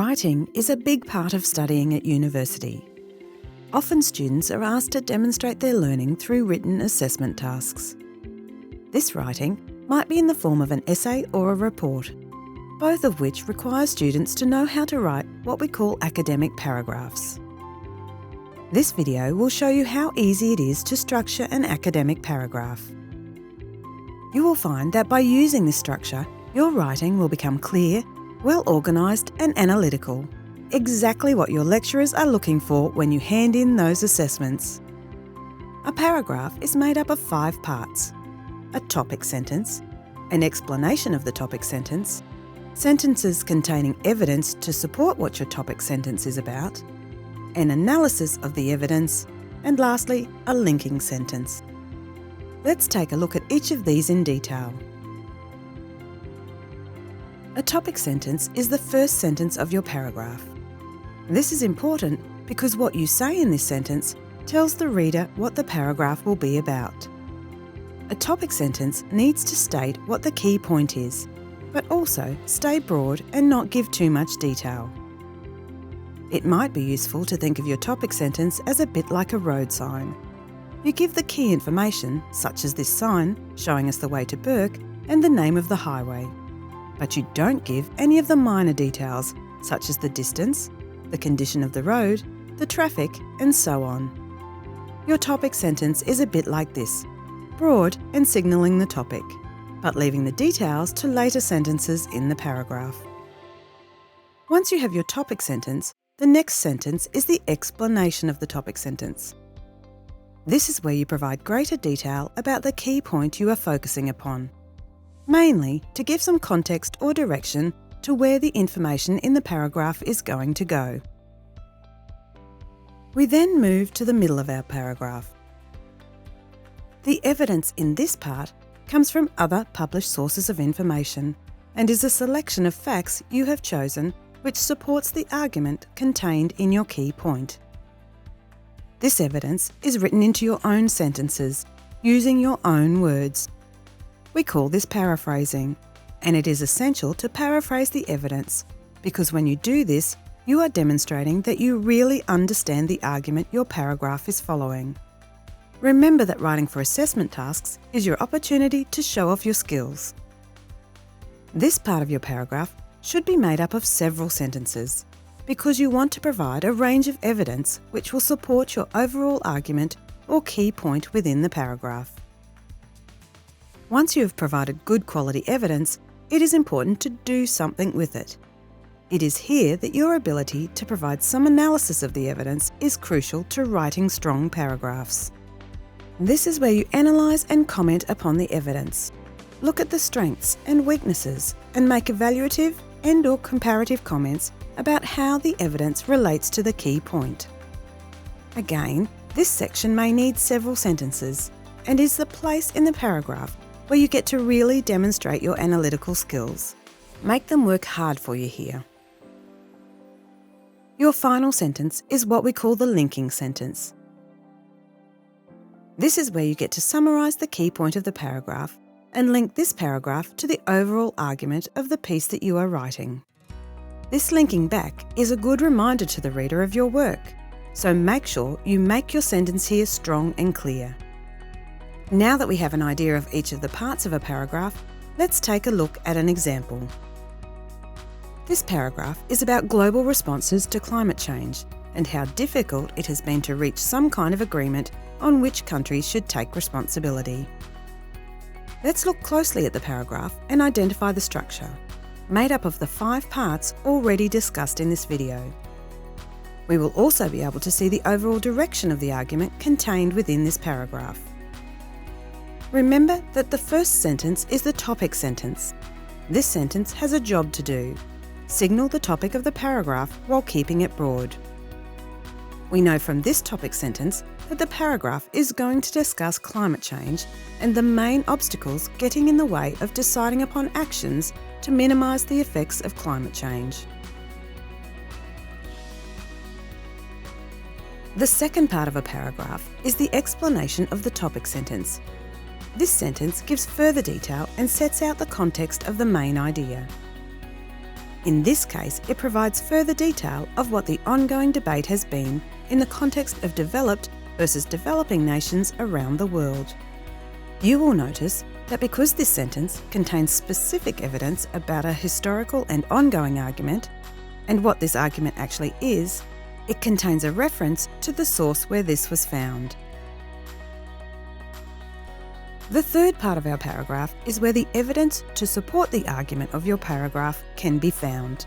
Writing is a big part of studying at university. Often students are asked to demonstrate their learning through written assessment tasks. This writing might be in the form of an essay or a report, both of which require students to know how to write what we call academic paragraphs. This video will show you how easy it is to structure an academic paragraph. You will find that by using this structure, your writing will become clear, well organised and analytical, exactly what your lecturers are looking for when you hand in those assessments. A paragraph is made up of 5 parts: a topic sentence, an explanation of the topic sentence, sentences containing evidence to support what your topic sentence is about, an analysis of the evidence, and lastly, a linking sentence. Let's take a look at each of these in detail. A topic sentence is the first sentence of your paragraph. This is important because what you say in this sentence tells the reader what the paragraph will be about. A topic sentence needs to state what the key point is, but also stay broad and not give too much detail. It might be useful to think of your topic sentence as a bit like a road sign. You give the key information, such as this sign showing us the way to Burke and the name of the highway. But you don't give any of the minor details, such as the distance, the condition of the road, the traffic, and so on. Your topic sentence is a bit like this, broad and signalling the topic, but leaving the details to later sentences in the paragraph. Once you have your topic sentence, the next sentence is the explanation of the topic sentence. This is where you provide greater detail about the key point you are focusing upon, mainly to give some context or direction to where the information in the paragraph is going to go. We then move to the middle of our paragraph. The evidence in this part comes from other published sources of information and is a selection of facts you have chosen which supports the argument contained in your key point. This evidence is written into your own sentences, using your own words. We call this paraphrasing, and it is essential to paraphrase the evidence because when you do this, you are demonstrating that you really understand the argument your paragraph is following. Remember that writing for assessment tasks is your opportunity to show off your skills. This part of your paragraph should be made up of several sentences because you want to provide a range of evidence which will support your overall argument or key point within the paragraph. Once you have provided good quality evidence, it is important to do something with it. It is here that your ability to provide some analysis of the evidence is crucial to writing strong paragraphs. This is where you analyse and comment upon the evidence. Look at the strengths and weaknesses and make evaluative and/or comparative comments about how the evidence relates to the key point. Again, this section may need several sentences and is the place in the paragraph where you get to really demonstrate your analytical skills. Make them work hard for you here. Your final sentence is what we call the linking sentence. This is where you get to summarise the key point of the paragraph and link this paragraph to the overall argument of the piece that you are writing. This linking back is a good reminder to the reader of your work, so make sure you make your sentence here strong and clear. Now that we have an idea of each of the parts of a paragraph, let's take a look at an example. This paragraph is about global responses to climate change and how difficult it has been to reach some kind of agreement on which countries should take responsibility. Let's look closely at the paragraph and identify the structure, made up of the 5 parts already discussed in this video. We will also be able to see the overall direction of the argument contained within this paragraph. Remember that the first sentence is the topic sentence. This sentence has a job to do: signal the topic of the paragraph while keeping it broad. We know from this topic sentence that the paragraph is going to discuss climate change and the main obstacles getting in the way of deciding upon actions to minimise the effects of climate change. The second part of a paragraph is the explanation of the topic sentence. This sentence gives further detail and sets out the context of the main idea. In this case, it provides further detail of what the ongoing debate has been in the context of developed versus developing nations around the world. You will notice that because this sentence contains specific evidence about a historical and ongoing argument, and what this argument actually is, it contains a reference to the source where this was found. The third part of our paragraph is where the evidence to support the argument of your paragraph can be found.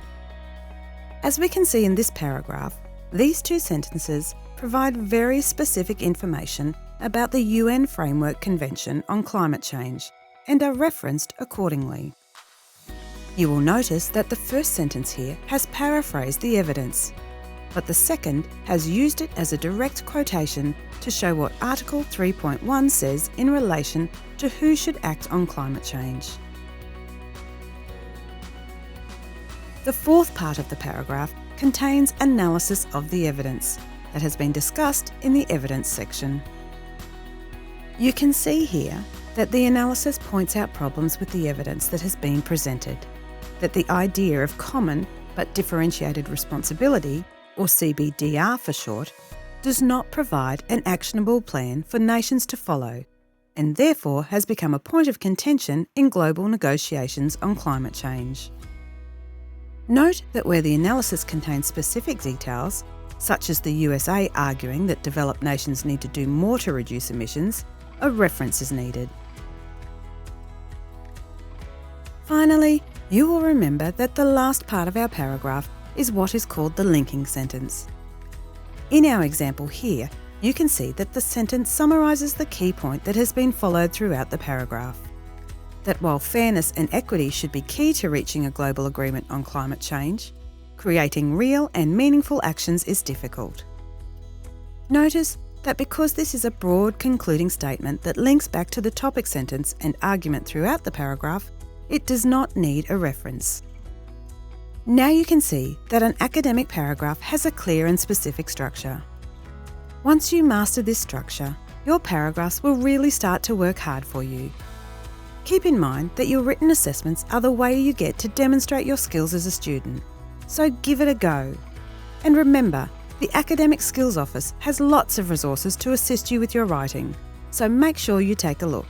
As we can see in this paragraph, these two sentences provide very specific information about the UN Framework Convention on Climate Change and are referenced accordingly. You will notice that the first sentence here has paraphrased the evidence, but the second has used it as a direct quotation to show what Article 3.1 says in relation to who should act on climate change. The fourth part of the paragraph contains analysis of the evidence that has been discussed in the evidence section. You can see here that the analysis points out problems with the evidence that has been presented, that the idea of common but differentiated responsibility, or CBDR for short, does not provide an actionable plan for nations to follow, and therefore has become a point of contention in global negotiations on climate change. Note that where the analysis contains specific details, such as the USA arguing that developed nations need to do more to reduce emissions, a reference is needed. Finally, you will remember that the last part of our paragraph is what is called the linking sentence. In our example here, you can see that the sentence summarises the key point that has been followed throughout the paragraph. That while fairness and equity should be key to reaching a global agreement on climate change, creating real and meaningful actions is difficult. Notice that because this is a broad concluding statement that links back to the topic sentence and argument throughout the paragraph, it does not need a reference. Now you can see that an academic paragraph has a clear and specific structure. Once you master this structure, your paragraphs will really start to work hard for you. Keep in mind that your written assessments are the way you get to demonstrate your skills as a student, so give it a go. And remember, the Academic Skills Office has lots of resources to assist you with your writing, so make sure you take a look.